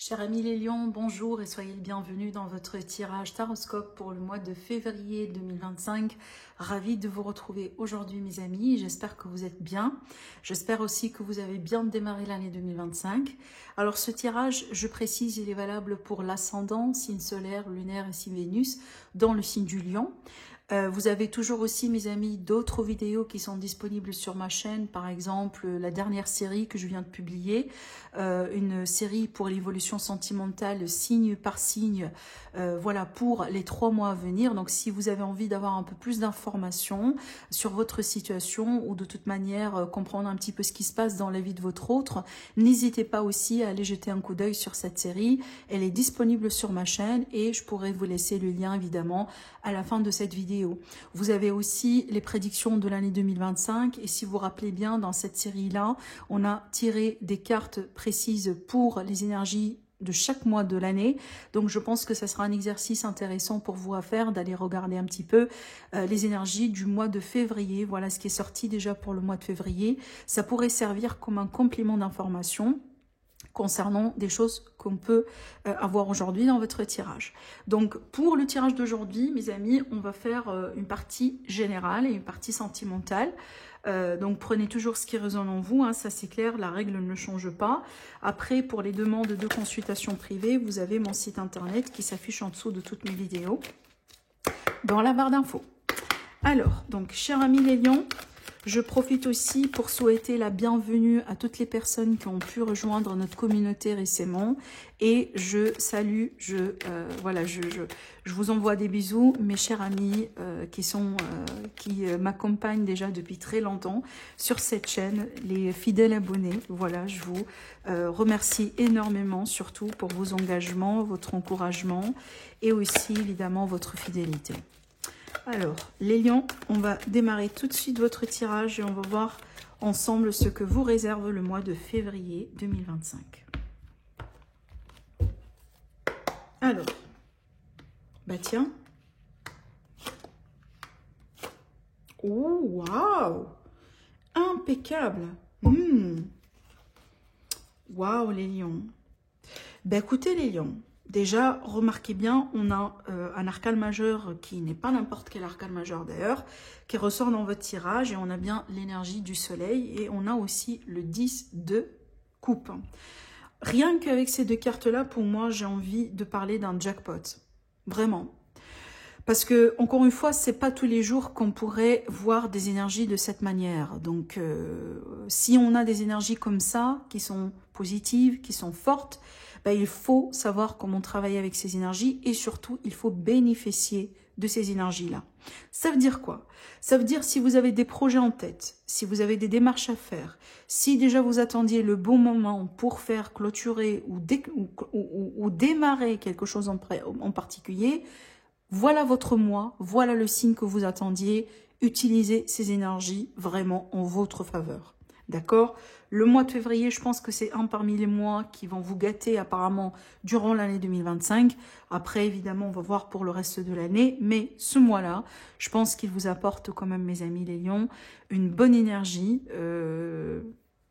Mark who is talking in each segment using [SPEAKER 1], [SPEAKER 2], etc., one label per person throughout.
[SPEAKER 1] Chers amis les lions, bonjour et soyez le bienvenu dans votre tirage Taroscope pour le mois de février 2025. Ravi de vous retrouver aujourd'hui mes amis, j'espère que vous êtes bien. J'espère aussi que vous avez bien démarré l'année 2025. Alors ce tirage, je précise, il est valable pour l'ascendant, signe solaire, lunaire et signe Vénus dans le signe du lion. Vous avez toujours aussi, mes amis, d'autres vidéos qui sont disponibles sur ma chaîne. Par exemple, la dernière série que je viens de publier, une série pour l'évolution sentimentale, signe par signe, voilà, pour les 3 mois à venir. Donc, si vous avez envie d'avoir un peu plus d'informations sur votre situation ou de toute manière comprendre un petit peu ce qui se passe dans la vie de votre autre, n'hésitez pas aussi à aller jeter un coup d'œil sur cette série. Elle est disponible sur ma chaîne et je pourrai vous laisser le lien, évidemment, à la fin de cette vidéo. Vous avez aussi les prédictions de l'année 2025 et si vous vous rappelez bien, dans cette série-là, on a tiré des cartes précises pour les énergies de chaque mois de l'année. Donc je pense que ça sera un exercice intéressant pour vous à faire, d'aller regarder un petit peu les énergies du mois de février. Voilà ce qui est sorti déjà pour le mois de février. Ça pourrait servir comme un complément d'information concernant des choses qu'on peut avoir aujourd'hui dans votre tirage. Donc pour le tirage d'aujourd'hui, mes amis, on va faire une partie générale et une partie sentimentale. Donc prenez toujours ce qui résonne en vous, hein, ça c'est clair, la règle ne change pas. Après, pour les demandes de consultation privée, vous avez mon site internet qui s'affiche en dessous de toutes mes vidéos, dans la barre d'infos. Alors, donc, chers amis les lions, je profite aussi pour souhaiter la bienvenue à toutes les personnes qui ont pu rejoindre notre communauté récemment. Et je salue, je vous envoie des bisous, mes chers amis qui m'accompagnent déjà depuis très longtemps sur cette chaîne, les fidèles abonnés. Voilà, je vous remercie énormément, surtout pour vos engagements, votre encouragement et aussi évidemment votre fidélité. Alors, les lions, on va démarrer tout de suite votre tirage et on va voir ensemble ce que vous réserve le mois de février 2025. Alors, bah tiens. Oh, waouh! Impeccable! Waouh, les lions! Bah écoutez, les lions. Déjà, remarquez bien, on a un arcane majeur qui n'est pas n'importe quel arcane majeur d'ailleurs, qui ressort dans votre tirage et on a bien l'énergie du soleil et on a aussi le 10 de coupe. Rien qu'avec ces deux cartes-là, pour moi, j'ai envie de parler d'un jackpot. Vraiment. Parce que, encore une fois, c'est pas tous les jours qu'on pourrait voir des énergies de cette manière. Donc, si on a des énergies comme ça, qui sont positives, qui sont fortes, ben, il faut savoir comment travailler avec ces énergies et surtout, il faut bénéficier de ces énergies-là. Ça veut dire quoi? Ça veut dire si vous avez des projets en tête, si vous avez des démarches à faire, si déjà vous attendiez le bon moment pour faire clôturer ou démarrer quelque chose en particulier, voilà votre mois, voilà le signe que vous attendiez. Utilisez ces énergies vraiment en votre faveur. D'accord? Le mois de février, je pense que c'est un parmi les mois qui vont vous gâter apparemment durant l'année 2025. Après, évidemment, on va voir pour le reste de l'année. Mais ce mois-là, je pense qu'il vous apporte quand même, mes amis les lions, une bonne énergie,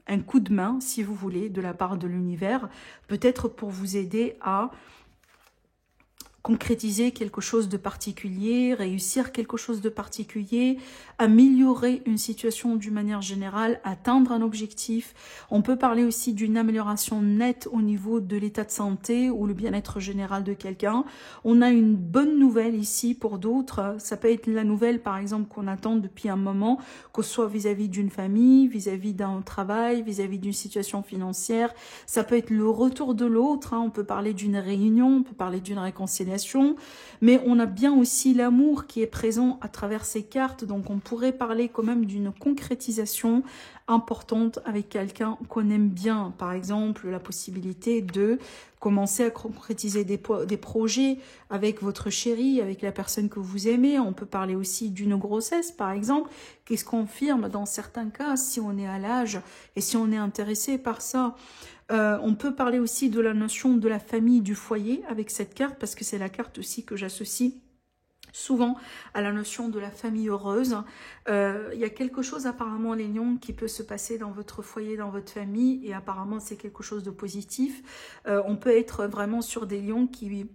[SPEAKER 1] un coup de main, si vous voulez, de la part de l'univers. Peut-être pour vous aider à concrétiser quelque chose de particulier, réussir quelque chose de particulier, améliorer une situation d'une manière générale, atteindre un objectif. On peut parler aussi d'une amélioration nette au niveau de l'état de santé ou le bien-être général de quelqu'un. On a une bonne nouvelle ici pour d'autres. Ça peut être la nouvelle, par exemple, qu'on attend depuis un moment, que ce soit vis-à-vis d'une famille, vis-à-vis d'un travail, vis-à-vis d'une situation financière. Ça peut être le retour de l'autre. On peut parler d'une réunion, on peut parler d'une réconciliation. Mais on a bien aussi l'amour qui est présent à travers ces cartes, donc on pourrait parler quand même d'une concrétisation importante avec quelqu'un qu'on aime bien. Par exemple, la possibilité de commencer à concrétiser des projets avec votre chéri, avec la personne que vous aimez. On peut parler aussi d'une grossesse, par exemple, qui se confirme dans certains cas si on est à l'âge et si on est intéressé par ça. On peut parler aussi de la notion de la famille, du foyer avec cette carte, parce que c'est la carte aussi que j'associe souvent à la notion de la famille heureuse. Il y a quelque chose apparemment, les lions, qui peut se passer dans votre foyer, dans votre famille, et apparemment c'est quelque chose de positif. On peut être vraiment sur des lions qui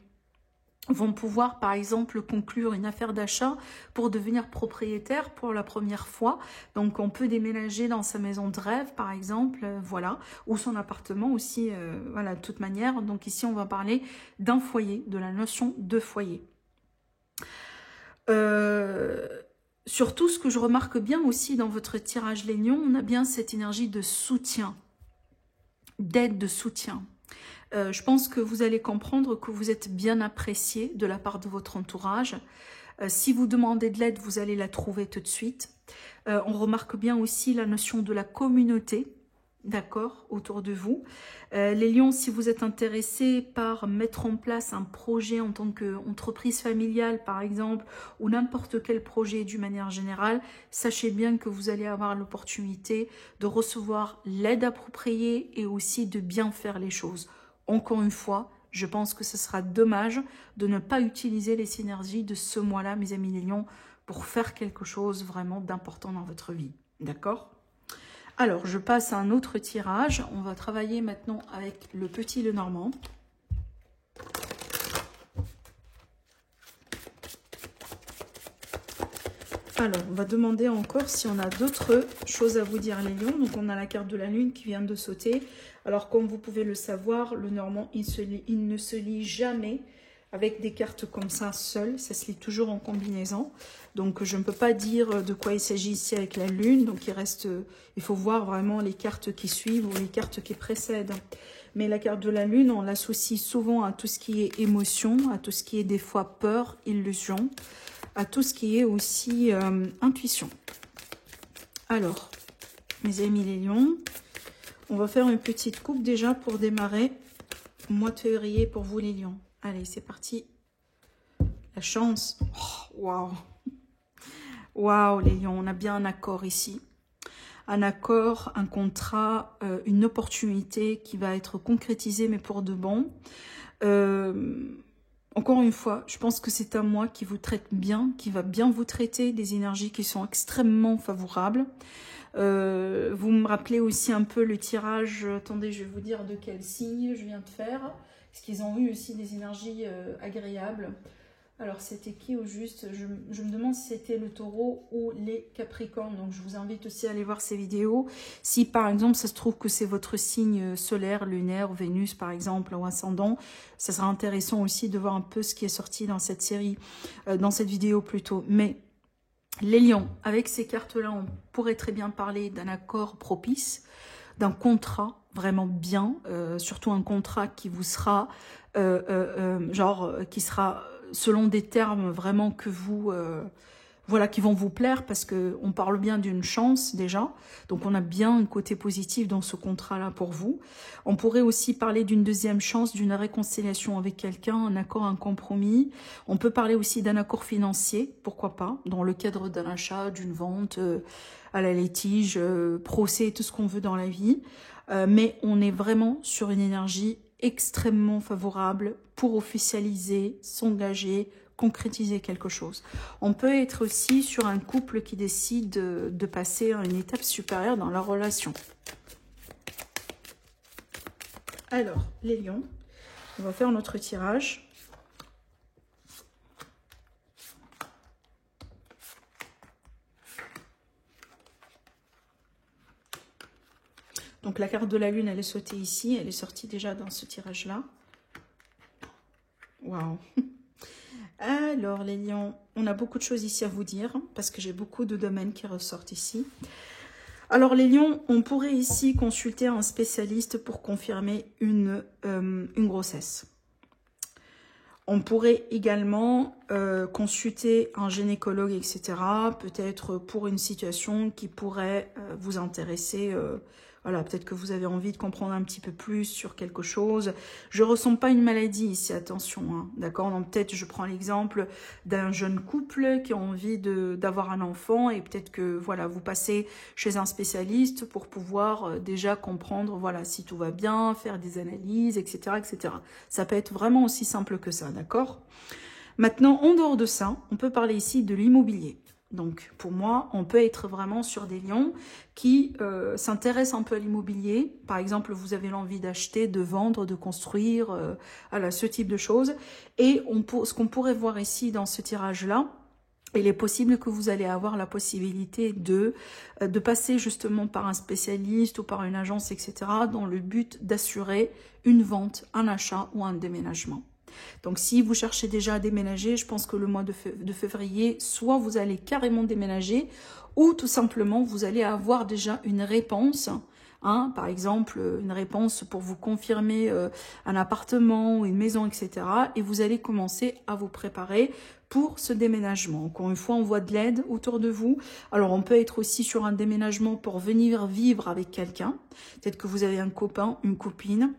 [SPEAKER 1] vont pouvoir par exemple conclure une affaire d'achat pour devenir propriétaire pour la première fois. Donc on peut déménager dans sa maison de rêve par exemple, voilà, ou son appartement aussi, voilà, de toute manière. Donc ici on va parler d'un foyer, de la notion de foyer. Surtout, ce que je remarque bien aussi dans votre tirage les lions, on a bien cette énergie de soutien, d'aide, de soutien. Je pense que vous allez comprendre que vous êtes bien apprécié de la part de votre entourage. Si vous demandez de l'aide, vous allez la trouver tout de suite. On remarque bien aussi la notion de la communauté, d'accord, autour de vous. Les lions, si vous êtes intéressés par mettre en place un projet en tant qu'entreprise familiale, par exemple, ou n'importe quel projet d'une manière générale, sachez bien que vous allez avoir l'opportunité de recevoir l'aide appropriée et aussi de bien faire les choses. Encore une fois, je pense que ce sera dommage de ne pas utiliser les synergies de ce mois-là, mes amis les lions, pour faire quelque chose vraiment d'important dans votre vie. D'accord ? Alors, je passe à un autre tirage. On va travailler maintenant avec le petit Lenormand. Alors, on va demander encore si on a d'autres choses à vous dire, les lions. Donc, on a la carte de la lune qui vient de sauter. Alors, comme vous pouvez le savoir, le Normand, il ne se lit jamais avec des cartes comme ça seul. Ça se lit toujours en combinaison. Donc, je ne peux pas dire de quoi il s'agit ici avec la lune. Donc, il faut voir vraiment les cartes qui suivent ou les cartes qui précèdent. Mais la carte de la lune, on l'associe souvent à tout ce qui est émotion, à tout ce qui est des fois peur, illusion, à tout ce qui est aussi intuition. Alors, mes amis les lions, on va faire une petite coupe déjà pour démarrer le mois de février pour vous les lions. Allez, c'est parti. La chance. Waouh. Waouh, les lions, on a bien un accord ici. Un accord, un contrat, une opportunité qui va être concrétisée, mais pour de bon. Encore une fois, je pense que c'est un mois qui vous traite bien, qui va bien vous traiter, des énergies qui sont extrêmement favorables. Vous me rappelez aussi un peu le tirage, attendez, je vais vous dire de quel signe je viens de faire, parce qu'ils ont eu aussi des énergies agréables. Alors, c'était qui au juste? Je me demande si c'était le taureau ou les capricornes. Donc, je vous invite aussi à aller voir ces vidéos. Si, par exemple, ça se trouve que c'est votre signe solaire, lunaire, Vénus, par exemple, ou ascendant, ça sera intéressant aussi de voir un peu ce qui est sorti dans cette série, dans cette vidéo plutôt. Mais les lions, avec ces cartes-là, on pourrait très bien parler d'un accord propice, d'un contrat vraiment bien, surtout un contrat qui vous sera, qui sera selon des termes vraiment que vous, voilà, qui vont vous plaire, parce qu'on parle bien d'une chance déjà, donc on a bien un côté positif dans ce contrat-là pour vous. On pourrait aussi parler d'une deuxième chance, d'une réconciliation avec quelqu'un, un accord, un compromis. On peut parler aussi d'un accord financier, pourquoi pas, dans le cadre d'un achat, d'une vente, à la litige, procès, tout ce qu'on veut dans la vie. Mais on est vraiment sur une énergie extrêmement favorable pour officialiser, s'engager, concrétiser quelque chose. On peut être aussi sur un couple qui décide de passer à une étape supérieure dans leur relation. Alors, les lions, on va faire notre tirage. Donc la carte de la lune, elle est sautée ici, elle est sortie déjà dans ce tirage-là. Waouh. Alors les lions, on a beaucoup de choses ici à vous dire, parce que j'ai beaucoup de domaines qui ressortent ici. Alors les lions, on pourrait ici consulter un spécialiste pour confirmer une grossesse. On pourrait également consulter un gynécologue, etc. Peut-être pour une situation qui pourrait vous intéresser. Voilà, peut-être que vous avez envie de comprendre un petit peu plus sur quelque chose. Je ne ressens pas une maladie ici, attention, hein, d'accord? Donc peut-être je prends l'exemple d'un jeune couple qui a envie d'avoir un enfant, et peut-être que voilà, vous passez chez un spécialiste pour pouvoir déjà comprendre voilà, si tout va bien, faire des analyses, etc., etc. Ça peut être vraiment aussi simple que ça, d'accord? Maintenant, en dehors de ça, on peut parler ici de l'immobilier. Donc, pour moi, on peut être vraiment sur des lions qui s'intéressent un peu à l'immobilier. Par exemple, vous avez l'envie d'acheter, de vendre, de construire, voilà, ce type de choses. Et ce qu'on pourrait voir ici dans ce tirage-là, il est possible que vous allez avoir la possibilité de passer justement par un spécialiste ou par une agence, etc., dans le but d'assurer une vente, un achat ou un déménagement. Donc, si vous cherchez déjà à déménager, je pense que le mois de février, soit vous allez carrément déménager, ou tout simplement, vous allez avoir déjà une réponse. Hein, par exemple, une réponse pour vous confirmer un appartement ou une maison, etc. Et vous allez commencer à vous préparer pour ce déménagement. Encore une fois, on voit de l'aide autour de vous. Alors, on peut être aussi sur un déménagement pour venir vivre avec quelqu'un. Peut-être que vous avez un copain, une copine.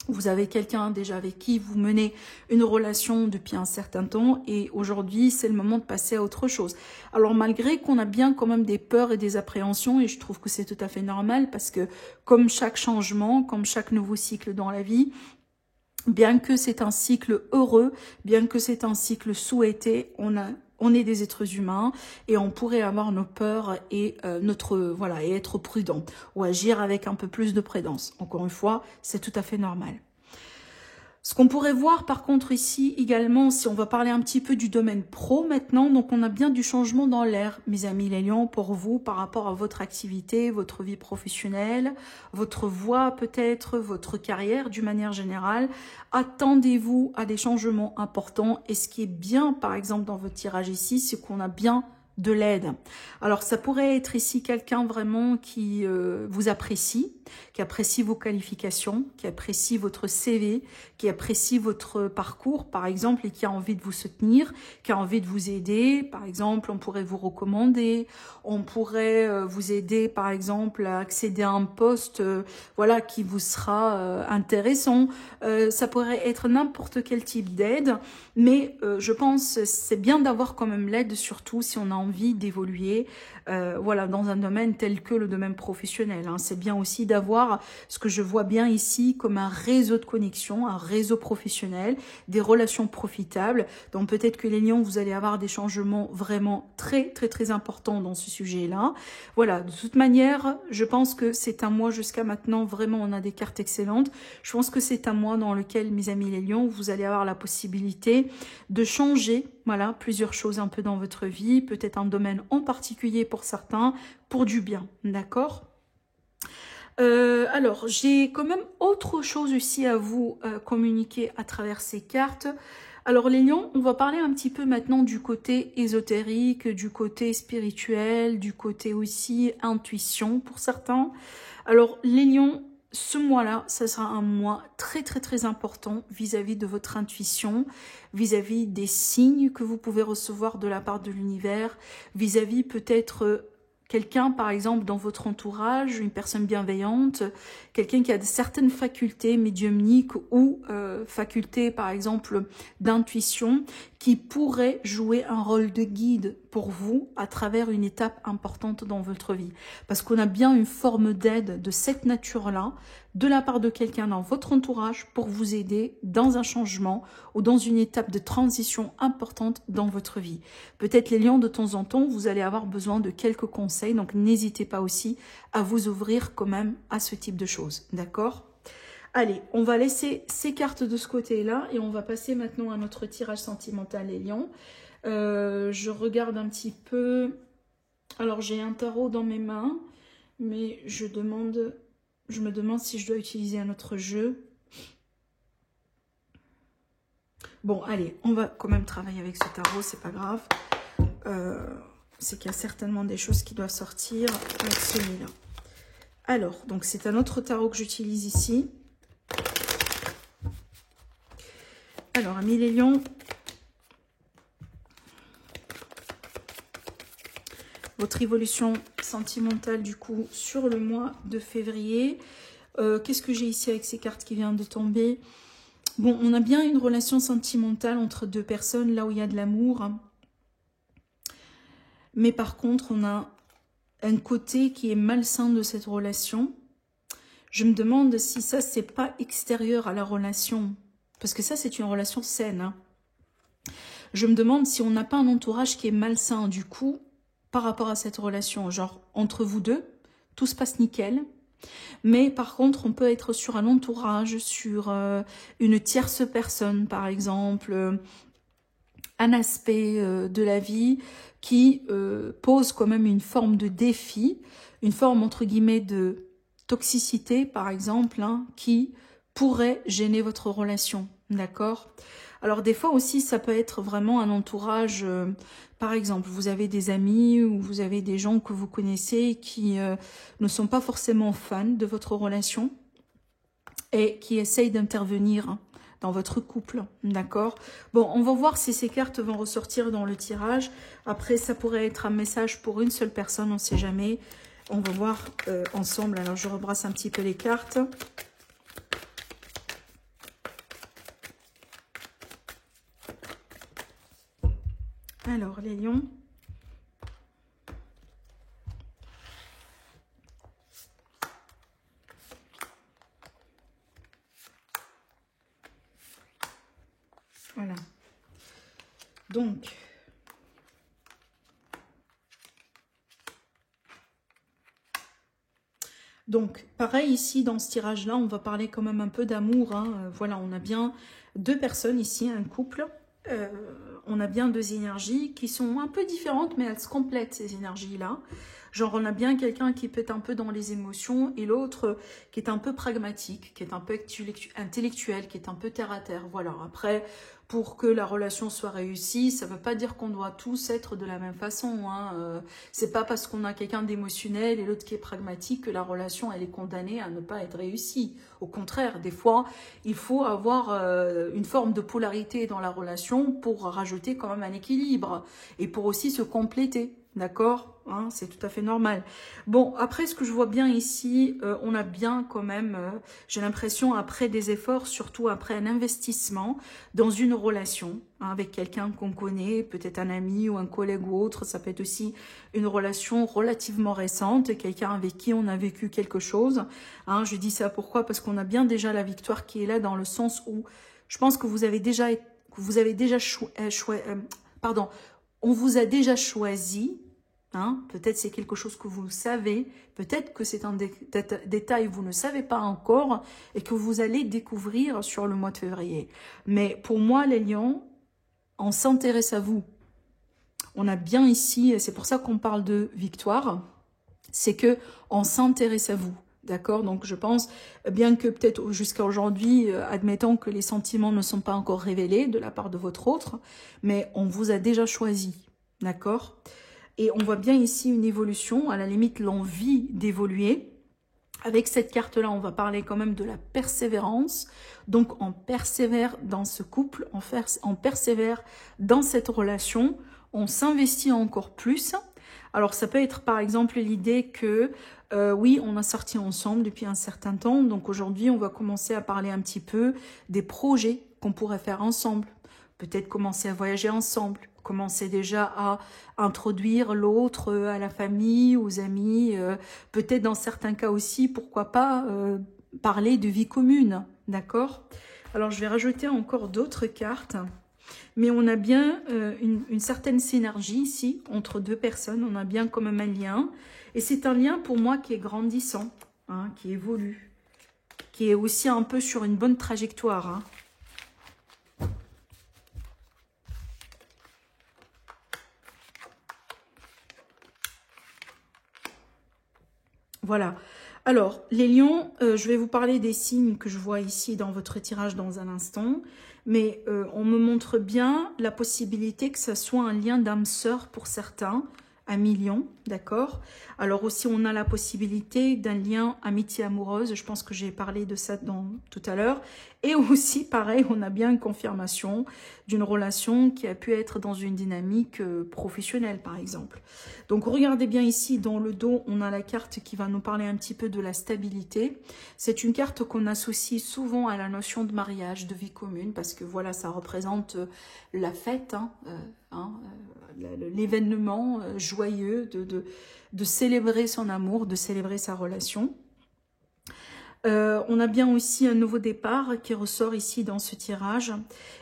[SPEAKER 1] Vous avez quelqu'un déjà avec qui vous menez une relation depuis un certain temps et aujourd'hui, c'est le moment de passer à autre chose. Alors, malgré qu'on a bien quand même des peurs et des appréhensions, et je trouve que c'est tout à fait normal parce que comme chaque changement, comme chaque nouveau cycle dans la vie, bien que c'est un cycle heureux, bien que c'est un cycle souhaité, on est des êtres humains et on pourrait avoir nos peurs et et être prudent ou agir avec un peu plus de prudence. Encore une fois, c'est tout à fait normal. Ce qu'on pourrait voir par contre ici également, si on va parler un petit peu du domaine pro maintenant, donc on a bien du changement dans l'air, mes amis les lions, pour vous par rapport à votre activité, votre vie professionnelle, votre voie peut-être, votre carrière d'une manière générale. Attendez-vous à des changements importants et ce qui est bien par exemple dans votre tirage ici, c'est qu'on a bien de l'aide. Alors ça pourrait être ici quelqu'un vraiment qui vous apprécie, qui apprécie vos qualifications, qui apprécie votre CV, qui apprécie votre parcours par exemple et qui a envie de vous soutenir, qui a envie de vous aider. Par exemple, on pourrait vous recommander, on pourrait vous aider par exemple à accéder à un poste voilà, qui vous sera intéressant. Ça pourrait être n'importe quel type d'aide, mais je pense c'est bien d'avoir quand même l'aide, surtout si on a envie d'évoluer voilà, dans un domaine tel que le domaine professionnel. Hein. C'est bien aussi d'avoir ce que je vois bien ici comme un réseau de connexion, un réseau professionnel, des relations profitables. Donc peut-être que les lions, vous allez avoir des changements vraiment très très très importants dans ce sujet-là. Voilà, de toute manière, je pense que c'est un mois jusqu'à maintenant, vraiment on a des cartes excellentes. Je pense que c'est un mois dans lequel, mes amis les lions, vous allez avoir la possibilité de changer, voilà, plusieurs choses un peu dans votre vie, peut-être un domaine en particulier pour certains, pour du bien, d'accord ? Alors, j'ai quand même autre chose aussi à vous communiquer à travers ces cartes. Alors les lions, on va parler un petit peu maintenant du côté ésotérique, du côté spirituel, du côté aussi intuition pour certains. Alors les lions, ce mois-là, ça sera un mois très très très important vis-à-vis de votre intuition, vis-à-vis des signes que vous pouvez recevoir de la part de l'univers, vis-à-vis peut-être quelqu'un, par exemple, dans votre entourage, une personne bienveillante, quelqu'un qui a de certaines facultés médiumniques ou facultés, par exemple, d'intuition, qui pourrait jouer un rôle de guide pour vous à travers une étape importante dans votre vie. Parce qu'on a bien une forme d'aide de cette nature-là, de la part de quelqu'un dans votre entourage pour vous aider dans un changement ou dans une étape de transition importante dans votre vie. Peut-être les lions, de temps en temps, vous allez avoir besoin de quelques conseils, donc n'hésitez pas aussi à vous ouvrir quand même à ce type de choses, d'accord ? Allez, on va laisser ces cartes de ce côté-là et on va passer maintenant à notre tirage sentimental les lions. Je regarde un petit peu. Alors, j'ai un tarot dans mes mains, mais je me demande si je dois utiliser un autre jeu. Bon, allez, on va quand même travailler avec ce tarot, c'est pas grave. C'est qu'il y a certainement des choses qui doivent sortir avec celui-là. Alors, donc c'est un autre tarot que j'utilise ici. Alors, amis les lions, votre évolution sentimentale du coup sur le mois de février. Qu'est-ce que j'ai ici avec ces cartes qui viennent de tomber? Bon, on a bien une relation sentimentale entre deux personnes, là où il y a de l'amour. Mais par contre, on a un côté qui est malsain de cette relation. Je me demande si ça, c'est pas extérieur à la relation. Parce que ça, c'est une relation saine. Hein. je me demande si on n'a pas un entourage qui est malsain du coup par rapport à cette relation. Genre, entre vous deux, tout se passe nickel. Mais par contre, on peut être sur un entourage, sur une tierce personne, par exemple, un aspect de la vie qui pose quand même une forme de défi, une forme entre guillemets de toxicité, par exemple, hein, qui pourrait gêner votre relation, d'accord? Alors des fois aussi, ça peut être vraiment un entourage, par exemple, vous avez des amis ou vous avez des gens que vous connaissez qui ne sont pas forcément fans de votre relation et qui essayent d'intervenir hein, dans votre couple, d'accord? Bon, on va voir si ces cartes vont ressortir dans le tirage. Après, ça pourrait être un message pour une seule personne, on ne sait jamais. On va voir ensemble. Alors, je rebrasse un petit peu les cartes. Alors, les lions. Voilà. Donc, pareil ici, dans ce tirage-là, on va parler quand même un peu d'amour. Hein. Voilà, on a bien deux personnes ici, un couple. On a bien deux énergies qui sont un peu différentes, mais elles se complètent, ces énergies-là. Genre, on a bien quelqu'un qui peut être un peu dans les émotions et l'autre qui est un peu pragmatique, qui est un peu intellectuel, qui est un peu terre à terre. Voilà, après, pour que la relation soit réussie, ça ne veut pas dire qu'on doit tous être de la même façon. Hein. C'est pas parce qu'on a quelqu'un d'émotionnel et l'autre qui est pragmatique que la relation, elle est condamnée à ne pas être réussie. Au contraire, des fois, il faut avoir une forme de polarité dans la relation pour rajouter quand même un équilibre et pour aussi se compléter. D'accord, hein, c'est tout à fait normal. Bon, après, ce que je vois bien ici, on a bien quand même, j'ai l'impression, après des efforts, surtout après un investissement dans une relation hein, avec quelqu'un qu'on connaît, peut-être un ami ou un collègue ou autre, ça peut être aussi une relation relativement récente, quelqu'un avec qui on a vécu quelque chose. Hein, je dis ça pourquoi? Parce qu'on a bien déjà la victoire qui est là dans le sens où je pense que vous avez déjà, pardon, on vous a déjà choisi. Hein, peut-être c'est quelque chose que vous savez, peut-être que c'est un détail que vous ne savez pas encore et que vous allez découvrir sur le mois de février. Mais pour moi, les lions, on s'intéresse à vous. On a bien ici, c'est pour ça qu'on parle de victoire, c'est que on s'intéresse à vous. D'accord? Donc je pense, bien que peut-être jusqu'à aujourd'hui, admettons que les sentiments ne sont pas encore révélés de la part de votre autre, mais on vous a déjà choisi. D'accord? Et on voit bien ici une évolution, à la limite l'envie d'évoluer. Avec cette carte-là, on va parler quand même de la persévérance. Donc on persévère dans ce couple, on persévère dans cette relation, on s'investit encore plus. Alors ça peut être par exemple l'idée que oui, on a sorti ensemble depuis un certain temps. Donc aujourd'hui, on va commencer à parler un petit peu des projets qu'on pourrait faire ensemble. Peut-être commencer à voyager ensemble, commencer déjà à introduire l'autre à la famille, aux amis, peut-être dans certains cas aussi, pourquoi pas parler de vie commune, d'accord? Alors je vais rajouter encore d'autres cartes, mais on a bien une certaine synergie ici entre deux personnes, on a bien quand même un lien, et c'est un lien pour moi qui est grandissant, hein, qui évolue, qui est aussi un peu sur une bonne trajectoire, hein. Voilà. Alors, les lions, je vais vous parler des signes que je vois ici dans votre tirage dans un instant. Mais on me montre bien la possibilité que ça soit un lien d'âme sœur pour certains, amis lions, d'accord? Alors aussi, on a la possibilité d'un lien amitié amoureuse. Je pense que j'ai parlé de ça tout à l'heure. Et aussi, pareil, on a bien une confirmation d'une relation qui a pu être dans une dynamique professionnelle, par exemple. Donc, regardez bien ici, dans le dos, on a la carte qui va nous parler un petit peu de la stabilité. C'est une carte qu'on associe souvent à la notion de mariage, de vie commune, parce que voilà, ça représente la fête, l'événement joyeux de célébrer son amour, de célébrer sa relation. On a bien aussi un nouveau départ qui ressort ici dans ce tirage.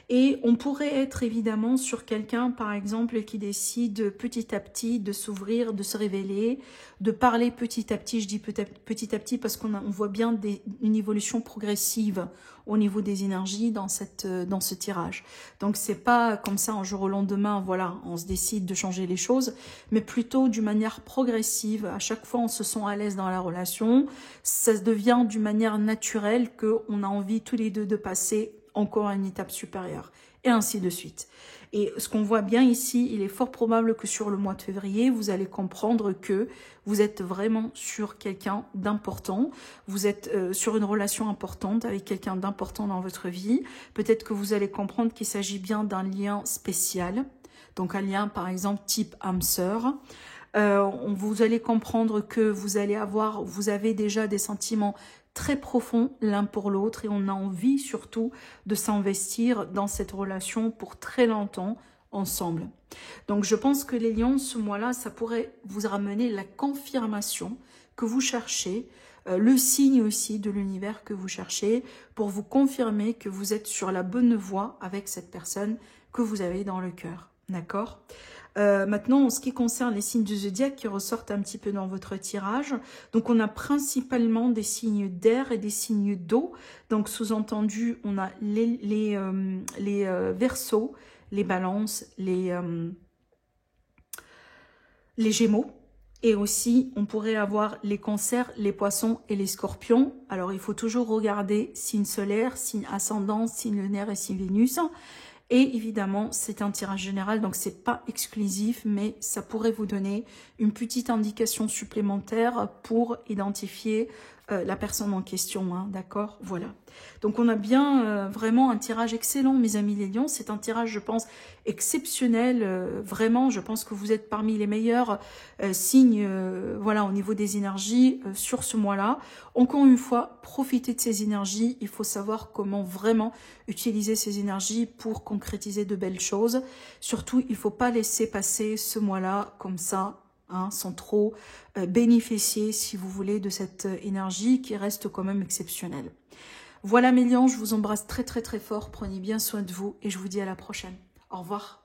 [SPEAKER 1] Et on pourrait être évidemment sur quelqu'un, par exemple, qui décide petit à petit de s'ouvrir, de se révéler, de parler petit à petit. Je dis petit à petit parce qu'on voit bien une évolution progressive au niveau des énergies dans ce tirage. Donc c'est pas comme ça un jour au lendemain, voilà, on se décide de changer les choses, mais plutôt d'une manière progressive. À chaque fois, on se sent à l'aise dans la relation. Ça devient d'une manière naturelle qu'on a envie tous les deux de passer encore à une étape supérieure, et ainsi de suite. Et ce qu'on voit bien ici, il est fort probable que sur le mois de février, vous allez comprendre que vous êtes vraiment sur quelqu'un d'important, vous êtes sur une relation importante avec quelqu'un d'important dans votre vie. Peut-être que vous allez comprendre qu'il s'agit bien d'un lien spécial, donc un lien par exemple type âme-sœur. Vous allez comprendre que vous avez déjà des sentiments très profonds l'un pour l'autre et on a envie surtout de s'investir dans cette relation pour très longtemps ensemble. Donc je pense que les lions, ce mois-là, ça pourrait vous ramener la confirmation que vous cherchez, le signe aussi de l'univers que vous cherchez pour vous confirmer que vous êtes sur la bonne voie avec cette personne que vous avez dans le cœur. D'accord ? Maintenant, en ce qui concerne les signes du zodiaque qui ressortent un petit peu dans votre tirage, donc on a principalement des signes d'air et des signes d'eau. Donc sous-entendu, on a les Verseaux, les Balances, les Gémeaux. Et aussi, on pourrait avoir les Cancers, les Poissons et les Scorpions. Alors, il faut toujours regarder signe solaire, signe ascendant, signe lunaire et signe Vénus. Et évidemment, c'est un tirage général, donc c'est pas exclusif, mais ça pourrait vous donner une petite indication supplémentaire pour identifier la personne en question, hein, d'accord? Voilà. Donc on a bien vraiment un tirage excellent, mes amis les lions. C'est un tirage, je pense, exceptionnel. Vraiment, je pense que vous êtes parmi les meilleurs signes voilà, au niveau des énergies sur ce mois-là. Encore une fois, profitez de ces énergies. Il faut savoir comment vraiment utiliser ces énergies pour concrétiser de belles choses. Surtout, il ne faut pas laisser passer ce mois-là comme ça, hein, sans trop bénéficier, si vous voulez, de cette énergie qui reste quand même exceptionnelle. Voilà mes lions, je vous embrasse très très très fort, prenez bien soin de vous et je vous dis à la prochaine. Au revoir.